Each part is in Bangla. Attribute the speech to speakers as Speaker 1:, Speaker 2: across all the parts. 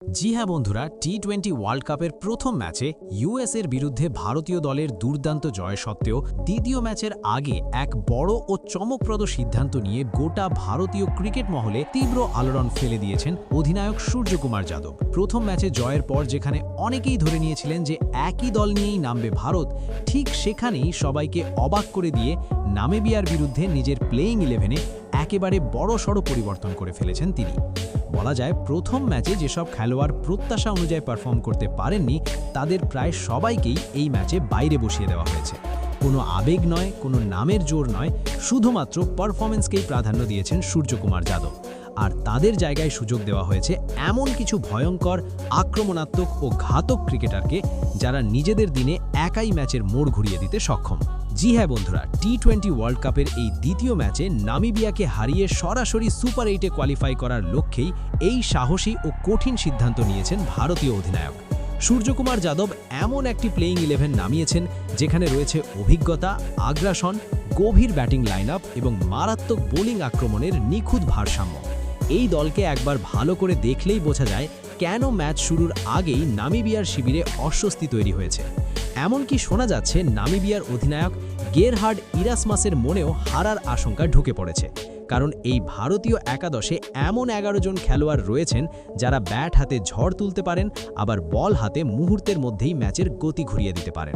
Speaker 1: জি হ্যাঁ বন্ধুরা, টি-20 ওয়ার্ল্ড কাপের প্রথম ম্যাচে ইউএসের বিরুদ্ধে ভারতীয় দলের দুর্দান্ত জয় সত্ত্বেও দ্বিতীয় ম্যাচের আগে এক বড় ও চমকপ্রদ সিদ্ধান্ত নিয়ে গোটা ভারতীয় ক্রিকেট মহলে তীব্র আলোড়ন ফেলে দিয়েছেন অধিনায়ক সূর্যকুমার যাদব। প্রথম ম্যাচে জয়ের পর যেখানে অনেকেই ধরে নিয়েছিলেন যে একই দল নিয়েই নামবে ভারত, ঠিক সেখানেই সবাইকে অবাক করে দিয়ে নামিবিয়ার বিরুদ্ধে নিজের প্লেয়িং 11-এ একেবারে বড়সড় পরিবর্তন করে ফেলেছেন তিনি। বলা যায় প্রথম ম্যাচে যেসব খেলোয়াড় প্রত্যাশা অনুযায়ী পারফর্ম করতে পারেননি তাদের প্রায় সবাইকেই এই ম্যাচে বাইরে বসিয়ে দেওয়া হয়েছে। কোনো আবেগ নয়, কোনো নামের জোর নয়, শুধুমাত্র পারফরমেন্সকেই প্রাধান্য দিয়েছেন সূর্যকুমার যাদব। আর তাদের জায়গায় সুযোগ দেওয়া হয়েছে এমন কিছু ভয়ঙ্কর, আক্রমণাত্মক ও ঘাতক ক্রিকেটারকে যারা নিজেদের দিনে একাই ম্যাচের মোড় ঘুরিয়ে দিতে সক্ষম। জি হ্যাঁ বন্ধুরা, টি-20 ওয়ার্ল্ড কাপের এই দ্বিতীয় ম্যাচে নামিবিয়াকে হারিয়ে সরাসরি সুপার 8-এ কোয়ালিফাই করার লক্ষ্যেই এই সাহসী ও কঠিন সিদ্ধান্ত নিয়েছেন ভারতীয় অধিনায়ক সূর্যকুমার যাদব। এমন একটি প্লেয়িং 11 নামিয়েছেন যেখানে রয়েছে অভিজ্ঞতা, আগ্রাসন, গভীর ব্যাটিং লাইনআপ এবং মারাত্মক বোলিং আক্রমণের নিখুঁত ভারসাম্য। এই দলকে একবার ভালো করে দেখলেই বোঝা যায় কেন ম্যাচ শুরুর আগেই নামিবিয়ার শিবিরে অস্বস্তি তৈরি হয়েছে। এমনকি শোনা যাচ্ছে নামিবিয়ার অধিনায়ক গেরহার্ড ইরাসমাসের মনেও হারার আশঙ্কা ঢুকে পড়েছে, কারণ এই ভারতীয় একাদশে এমন 11 জন খেলোয়াড় রয়েছেন যারা ব্যাট হাতে ঝড় তুলতে পারেন, আবার বল হাতে মুহূর্তের মধ্যেই ম্যাচের গতি ঘুরিয়ে দিতে পারেন।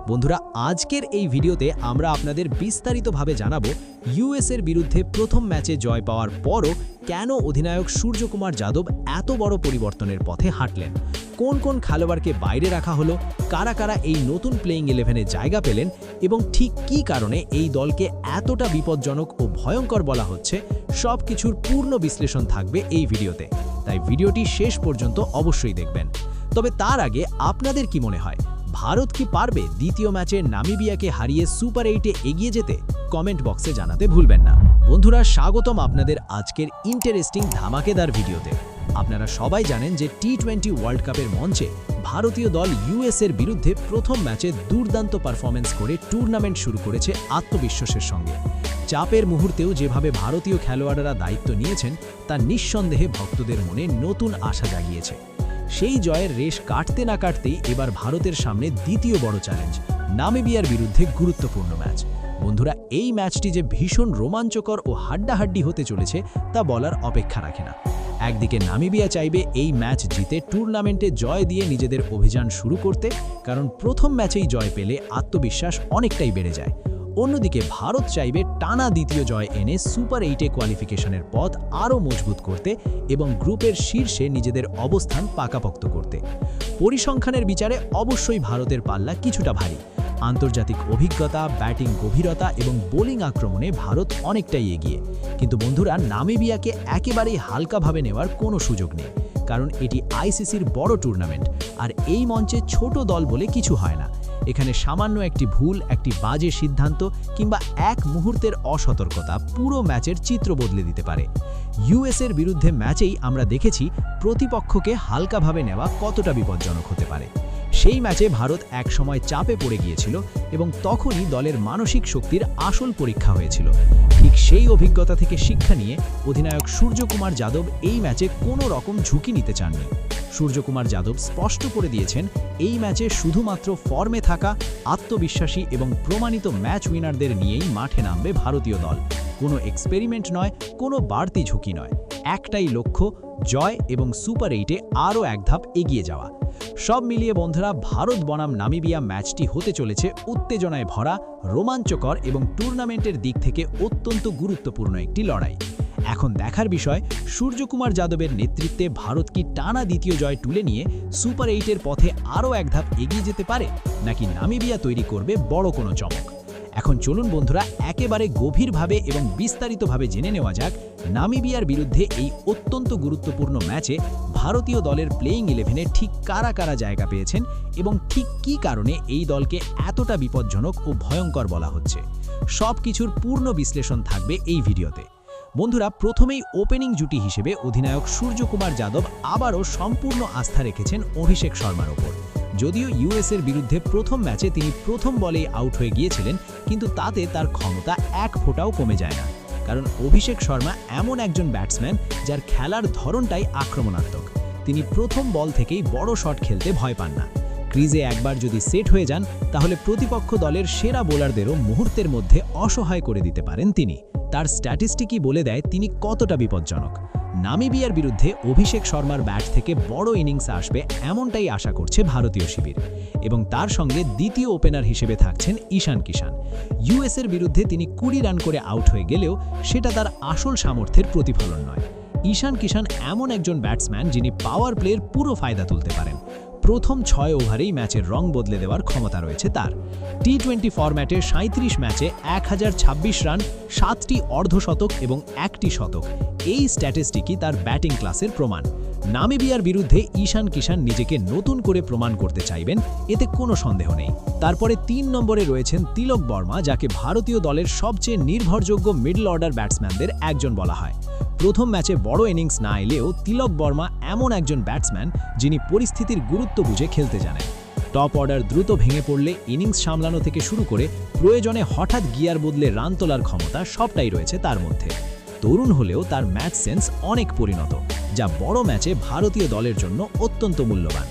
Speaker 1: বন্ধুরা, আজকের এই ভিডিওতে আমরা আপনাদের বিস্তারিতভাবে জানাবো ইউএসের বিরুদ্ধে প্রথম ম্যাচে জয় পাওয়ার পরও কেন অধিনায়ক সূর্যকুমার যাদব এত বড় পরিবর্তনের পথে হাঁটলেন, কোন কোন খেলোয়াড়কে বাইরে রাখা হলো, কারা কারা এই নতুন প্লেয়িং 11-এ জায়গা পেলেন এবং ঠিক কী কারণে এই দলকে এতটা বিপজ্জনক ও ভয়ঙ্কর বলা হচ্ছে। সব কিছুর পূর্ণ বিশ্লেষণ থাকবে এই ভিডিওতে, তাই ভিডিওটি শেষ পর্যন্ত অবশ্যই দেখবেন। তবে তার আগে আপনাদের কি মনে হয়, ভারত কি পারবে দ্বিতীয় ম্যাচে নামিবিয়াকে হারিয়ে সুপার 8-এ এগিয়ে যেতে? কমেন্ট বক্সে জানাতে ভুলবেন না। বন্ধুরা, স্বাগতম আপনাদের আজকের ইন্টারেস্টিং ধামাকেদার ভিডিওতে। আপনারা সবাই জানেন যে টি-20 ওয়ার্ল্ড কাপের মঞ্চে ভারতীয় দল ইউএসের বিরুদ্ধে প্রথম ম্যাচে দুর্দান্ত পারফরমেন্স করে টুর্নামেন্ট শুরু করেছে আত্মবিশ্বাসের সঙ্গে। চাপের মুহূর্তেও যেভাবে ভারতীয় খেলোয়াড়রা দায়িত্ব নিয়েছেন তা নিঃসন্দেহে ভক্তদের মনে নতুন আশা জাগিয়েছে। সেই জয়ের রেশ কাটতে না কাটতেই এবার ভারতের সামনে দ্বিতীয় বড় চ্যালেঞ্জ, নামিবিয়ার বিরুদ্ধে গুরুত্বপূর্ণ ম্যাচ। বন্ধুরা, এই ম্যাচটি যে ভীষণ রোমাঞ্চকর ও হাড্ডাহাড্ডি হতে চলেছে তা বলার অপেক্ষা রাখে না। একদিকে নামিবিয়া চাইবে এই ম্যাচ জিতে টুর্নামেন্টে জয় দিয়ে নিজেদের অভিযান শুরু করতে, কারণ প্রথম ম্যাচেই জয় পেলে আত্মবিশ্বাস অনেকটাই বেড়ে যায়। অন্যদিকে ভারত চাইবে টানা দ্বিতীয় জয় এনে সুপার 8-এ কোয়ালিফিকেশনের পথ আরও মজবুত করতে এবং গ্রুপের শীর্ষে নিজেদের অবস্থান পাকাপোক্ত করতে। পরিসংখ্যানের বিচারে অবশ্যই ভারতের পাল্লা কিছুটা ভারী। আন্তর্জাতিক অভিজ্ঞতা, ব্যাটিং গভীরতা এবং বোলিং আক্রমণে ভারত অনেকটাই এগিয়ে। কিন্তু বন্ধুরা, নামিবিয়াকে একেবারেই হালকাভাবে নেওয়ার কোনো সুযোগ নেই, কারণ এটি আইসিসির বড় টুর্নামেন্ট, আর এই মঞ্চে ছোট দল বলে কিছু হয় না। এখানে সামান্য একটি ভুল, একটি বাজে সিদ্ধান্ত কিংবা এক মুহূর্তের অসতর্কতা পুরো ম্যাচের চিত্র বদলে দিতে পারে। ইউএসের বিরুদ্ধে ম্যাচেই আমরা দেখেছি প্রতিপক্ষকে হালকাভাবে নেওয়া কতটা বিপজ্জনক হতে পারে। সেই ম্যাচে ভারত একসময় চাপে পড়ে গিয়েছিল এবং তখনই দলের মানসিক শক্তির আসল পরীক্ষা হয়েছিল। ঠিক সেই অভিজ্ঞতা থেকে শিক্ষা নিয়ে অধিনায়ক সূর্যকুমার যাদব এই ম্যাচে কোনো রকম ঝুঁকি নিতে চাননি। সূর্যকুমার যাদব স্পষ্ট করে দিয়েছেন, এই ম্যাচে শুধুমাত্র ফর্মে থাকা, আত্মবিশ্বাসী এবং প্রমাণিত ম্যাচ উইনারদের নিয়েই মাঠে নামবে ভারতীয় দল। কোনো এক্সপেরিমেন্ট নয়, কোনো বাড়তি ঝুঁকি নয়, একটাই লক্ষ্য, জয় এবং সুপার 8-এ আরও এক ধাপ এগিয়ে যাওয়া। সব মিলিয়ে বন্ধুরা, ভারত বনাম নামিবিয়া ম্যাচটি হতে চলেছে উত্তেজনায় ভরা, রোমাঞ্চকর এবং টুর্নামেন্টের দিক থেকে অত্যন্ত গুরুত্বপূর্ণ একটি লড়াই। এখন দেখার বিষয়, সূর্যকুমার যাদবের নেতৃত্বে ভারত কি টানা দ্বিতীয় জয় তুলে নিয়ে সুপার 8-এর পথে আরও এক ধাপ এগিয়ে যেতে পারে, নাকি নামিবিয়া তৈরি করবে বড় কোনো চমক। এখন চলুন বন্ধুরা, একেবারে গভীরভাবে এবং বিস্তারিতভাবে জেনে নেওয়া যাক নামিবিয়ার বিরুদ্ধে এই অত্যন্ত গুরুত্বপূর্ণ ম্যাচে ভারতীয় দলের প্লেয়িং 11-এ ঠিক কারা কারা জায়গা পেয়েছেন এবং ঠিক কী কারণে এই দলকে এতটা বিপজ্জনক ও ভয়ঙ্কর বলা হচ্ছে। সব কিছুর পূর্ণ বিশ্লেষণ থাকবে এই ভিডিওতে। বন্ধুরা, প্রথমেই ওপেনিং জুটি হিসেবে অধিনায়ক সূর্যকুমার যাদব আবারও সম্পূর্ণ আস্থা রেখেছেন অভিষেক শর্মার ওপর। যদিও ইউএসের বিরুদ্ধে প্রথম ম্যাচে তিনি প্রথম বলেই আউট হয়ে গিয়েছিলেন, কিন্তু তাতে তার ক্ষমতা এক ফোঁটাও কমে যায় না, কারণ অভিষেক শর্মা এমন একজন ব্যাটসম্যান যার খেলার ধরনটাই আক্রমণাত্মক। তিনি প্রথম বল থেকেই বড় শট খেলতে ভয় পান না। ক্রিজে একবার যদি সেট হয়ে যান তাহলে প্রতিপক্ষ দলের সেরা বোলারদেরও মুহূর্তের মধ্যে অসহায় করে দিতে পারেন তিনি। তার স্ট্যাটিস্টিকই বলে দেয় তিনি কতটা বিপজ্জনক। নামিবিয়ার বিরুদ্ধে অভিষেক শর্মার ব্যাট থেকে বড় ইনিংস আসবে এমনটাই আশা করছে ভারতীয় শিবির, এবং তার সঙ্গে দ্বিতীয় ওপেনার হিসেবে থাকছেন ঈশান কিষান। ইউএসের বিরুদ্ধে তিনি 20 রান করে আউট হয়ে গেলেও সেটা তার আসল সামর্থ্যের প্রতিফলন নয়। ঈশান কিষান এমন একজন ব্যাটসম্যান যিনি পাওয়ার প্লের পুরো ফায়দা তুলতে পারেন। প্রথম 6 ওভারেই ম্যাচের রং বদলে দেওয়ার ক্ষমতা রয়েছে তার। টি-20 ফরম্যাটে 37 ম্যাচে 1026 রান, 7টি অর্ধশতক এবং 1টি শতক। এই স্ট্যাটিস্টিকই তার ব্যাটিং ক্লাসের প্রমাণ। নামিবিয়ার বিরুদ্ধে ঈশান কিষান নিজেকে নতুন করে প্রমাণ করতে চাইবেন, এতে কোনো সন্দেহ নেই। তারপরে 3 নম্বরে রয়েছেন তিলক বর্মা, যাকে ভারতীয় দলের সবচেয়ে নির্ভরযোগ্য মিডল অর্ডার ব্যাটসম্যানদের একজন বলা হয়। প্রথম ম্যাচে বড় ইনিংস না এলেও তিলক বর্মা এমন একজন ব্যাটসম্যান যিনি পরিস্থিতির গুরুত্ব বুঝে খেলতে জানেন। টপ অর্ডার দ্রুত ভেঙে পড়লে ইনিংস সামলানো থেকে শুরু করে প্রয়োজনে হঠাৎ গিয়ার বদলে রান তোলার ক্ষমতা সবটাই রয়েছে তার মধ্যে। তরুণ হলেও তার ম্যাচ সেন্স অনেক পরিণত, যা বড় ম্যাচে ভারতীয় দলের জন্য অত্যন্ত মূল্যবান।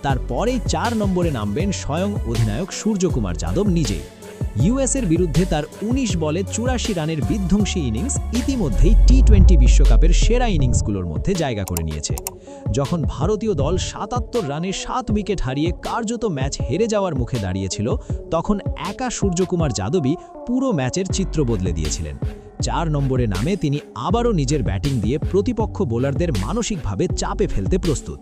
Speaker 1: তারপরেই 4 নম্বরে নামবেন স্বয়ং অধিনায়ক সূর্যকুমার যাদব নিজেই। ইউএসের বিরুদ্ধে তার 19 বলে 84 রানের বিধ্বংসী ইনিংস ইতিমধ্যেই টি-20 বিশ্বকাপের সেরা ইনিংসগুলোর মধ্যে জায়গা করে নিয়েছে। যখন ভারতীয় দল 77 রানে 7 উইকেট হারিয়ে কার্যত ম্যাচ হেরে যাওয়ার মুখে দাঁড়িয়েছিল, তখন একা সূর্যকুমার যাদবই পুরো ম্যাচের চিত্র বদলে দিয়েছিলেন। 4 নম্বরে নামে তিনি আবারও নিজের ব্যাটিং দিয়ে প্রতিপক্ষ বোলারদের মানসিকভাবে চাপে ফেলতে প্রস্তুত।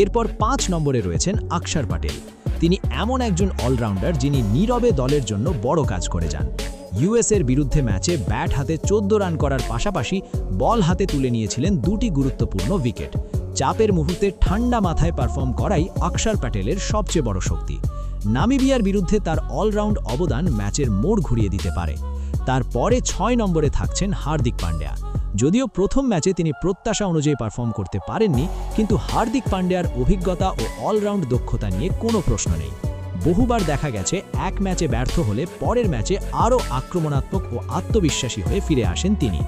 Speaker 1: এরপর 5 নম্বরে রয়েছেন অক্ষর প্যাটেল। তিনি এমন একজন অলরাউন্ডার যিনি নীরবে দলের জন্য বড় কাজ করে যান। ইউএসের বিরুদ্ধে ম্যাচে ব্যাট হাতে 14 রান করার পাশাপাশি বল হাতে তুলে নিয়েছিলেন 2টি গুরুত্বপূর্ণ উইকেট। চাপের মুহূর্তে ঠান্ডা মাথায় পারফর্ম করাই অক্ষর প্যাটেলের সবচেয়ে বড় শক্তি। নামিবিয়ার বিরুদ্ধে তার অলরাউন্ড অবদান ম্যাচের মোড় ঘুরিয়ে দিতে পারে। তারপরে 6 নম্বরে থাকছেন হার্দিক পান্ডিয়া। যদিও প্রথম ম্যাচে তিনি প্রত্যাশা অনুযায়ী পারফর্ম করতে পারেননি, কিন্তু হার্দিক পান্ডিয়ার অভিজ্ঞতা ও অলরাউন্ড দক্ষতা নিয়ে কোনো প্রশ্ন নেই। বহুবার দেখা গেছে এক ম্যাচে ব্যর্থ হলে পরের ম্যাচে আরও আক্রমণাত্মক ও আত্মবিশ্বাসী হয়ে ফিরে আসেন তিনি।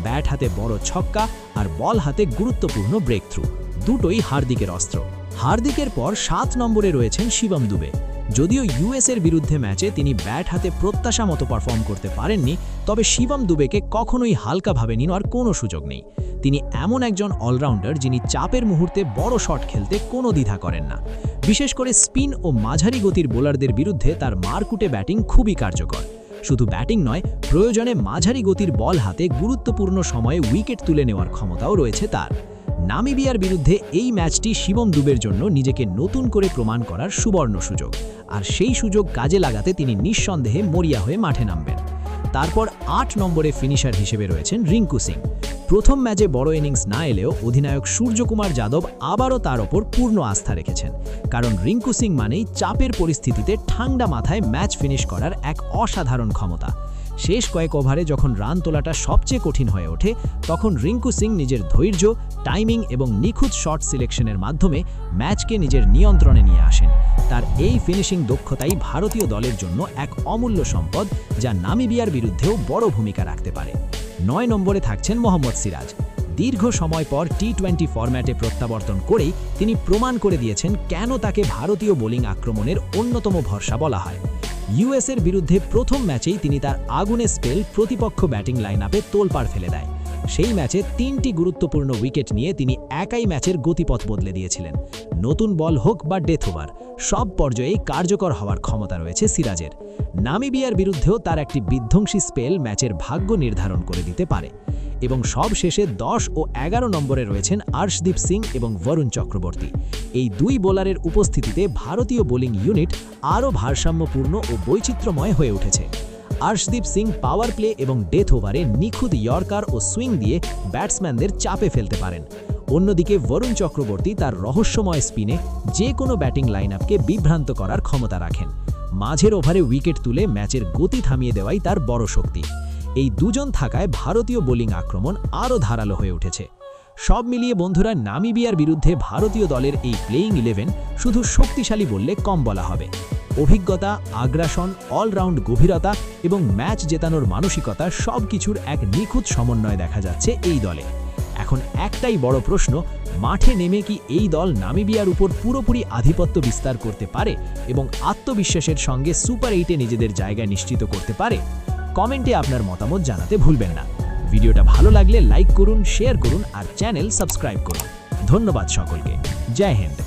Speaker 1: ব্যাট হাতে বড় ছক্কা আর বল হাতে গুরুত্বপূর্ণ ব্রেক থ্রু, দুটোই হার্দিকের অস্ত্র। হার্দিকের পর 7 নম্বরে রয়েছেন শিবম দুবে। যদিও ইউএসের বিরুদ্ধে ম্যাচে তিনি ব্যাট হাতে প্রত্যাশা মতো পারফর্ম করতে পারেননি, তবে শিবম দুবেকে কখনোই হালকাভাবে নেওয়ার কোনো সুযোগ নেই। তিনি এমন একজন অলরাউন্ডার যিনি চাপের মুহূর্তে বড় শট খেলতে কোনো দ্বিধা করেন না। বিশেষ করে স্পিন ও মাঝারি গতির বোলারদের বিরুদ্ধে তার মারকুটে ব্যাটিং খুবই কার্যকর। শুধু ব্যাটিং নয়, প্রয়োজনে মাঝারি গতির বল হাতে গুরুত্বপূর্ণ সময়ে উইকেট তুলে নেওয়ার ক্ষমতাও রয়েছে তার। নামিবিয়ার বিরুদ্ধে এই ম্যাচটি শিবম দুবের জন্য নিজেকে নতুন করে প্রমাণ করার সুবর্ণ সুযোগ, আর সেই সুযোগ কাজে লাগাতে তিনি নিঃসন্দেহে মরিয়া হয়ে মাঠে নামবেন। তারপর 8 নম্বরে ফিনিশার হিসেবে রয়েছেন রিঙ্কু সিং। প্রথম ম্যাচে বড় ইনিংস না এলেও অধিনায়ক সূর্যকুমার যাদব আবারও তার ওপর পূর্ণ আস্থা রেখেছেন, কারণ রিঙ্কু সিং মানেই চাপের পরিস্থিতিতে ঠান্ডা মাথায় ম্যাচ ফিনিশ করার এক অসাধারণ ক্ষমতা। শেষ কয়েক ওভারে যখন রান তোলাটা সবচেয়ে কঠিন হয়ে ওঠে, তখন রিঙ্কু সিং নিজের ধৈর্য, টাইমিং এবং নিখুঁত শট সিলেকশনের মাধ্যমে ম্যাচকে নিজের নিয়ন্ত্রণে নিয়ে আসেন। তার এই ফিনিশিং দক্ষতাই ভারতীয় দলের জন্য এক অমূল্য সম্পদ, যা নামিবিয়ার বিরুদ্ধেও বড় ভূমিকা রাখতে পারে। 9 নম্বরে থাকছেন মোহাম্মদ সিরাজ। দীর্ঘ সময় পর টি-20 ফরম্যাটে প্রত্যাবর্তন করেই তিনি প্রমাণ করে দিয়েছেন কেন তাকে ভারতীয় বোলিং আক্রমণের অন্যতম ভরসা বলা হয়। ইউএসের বিরুদ্ধে প্রথম ম্যাচেই তিনি তার আগুনে স্পেল প্রতিপক্ষ ব্যাটিং লাইনআপে তোলপাড় ফেলে দেয়। সেই ম্যাচে 3টি গুরুত্বপূর্ণ উইকেট নিয়ে তিনি একাই ম্যাচের গতিপথ বদলে দিয়েছিলেন। নতুন বল হোক বা ডেথ ওভার, সব পর্যায়েই কার্যকর হওয়ার ক্ষমতা রয়েছে সিরাজের। নামিবিয়ার বিরুদ্ধেও তার একটি বিধ্বংসী স্পেল ম্যাচের ভাগ্য নির্ধারণ করে দিতে পারে। এবং সব শেষে 10 ও 11 নম্বরে রয়েছেন আর্শদীপ সিং এবং বরুণ চক্রবর্তী। এই দুই বোলারের উপস্থিতিতে ভারতীয় বোলিং ইউনিট আরও ভারসাম্যপূর্ণ ও বৈচিত্র্যময় হয়ে উঠেছে। আর্শদীপ সিং পাওয়ার প্লে এবং ডেথ ওভারে নিখুঁত ইয়র্কার ও সুইং দিয়ে ব্যাটসম্যানদের চাপে ফেলতে পারেন। অন্যদিকে বরুণ চক্রবর্তী তার রহস্যময় স্পিনে যে কোনো ব্যাটিং লাইনআপকে বিভ্রান্ত করার ক্ষমতা রাখেন। মাঝের ওভারে উইকেট তুলে ম্যাচের গতি থামিয়ে দেওয়াই তার বড় শক্তি। এই দুজন থাকায় ভারতীয় বোলিং আক্রমণ আরও ধারালো হয়ে উঠেছে। সব মিলিয়ে বন্ধুরা, নামিবিয়ার বিরুদ্ধে ভারতীয় দলের এই প্লেইং 11 শুধু শক্তিশালী বললে কম বলা হবে। অভিজ্ঞতা, আগ্রাসন, অলরাউন্ড গভীরতা এবং ম্যাচ জেতানোর মানসিকতা সবকিছুর এক নিখুঁত সমন্বয় দেখা যাচ্ছে এই দলে। এখন একটাই বড় প্রশ্ন, মাঠে নেমে কি এই দল নামিবিয়ার উপর পুরোপুরি আধিপত্য বিস্তার করতে পারে এবং আত্মবিশ্বাসের সঙ্গে সুপার 8-এ নিজেদের জায়গা নিশ্চিত করতে পারে? কমেন্টে আপনার মতামত জানাতে ভুলবেন না। ভিডিওটা ভালো লাগলে লাইক করুন, শেয়ার করুন আর চ্যানেল সাবস্ক্রাইব করুন। ধন্যবাদ সকলকে। জয় হিন্দ।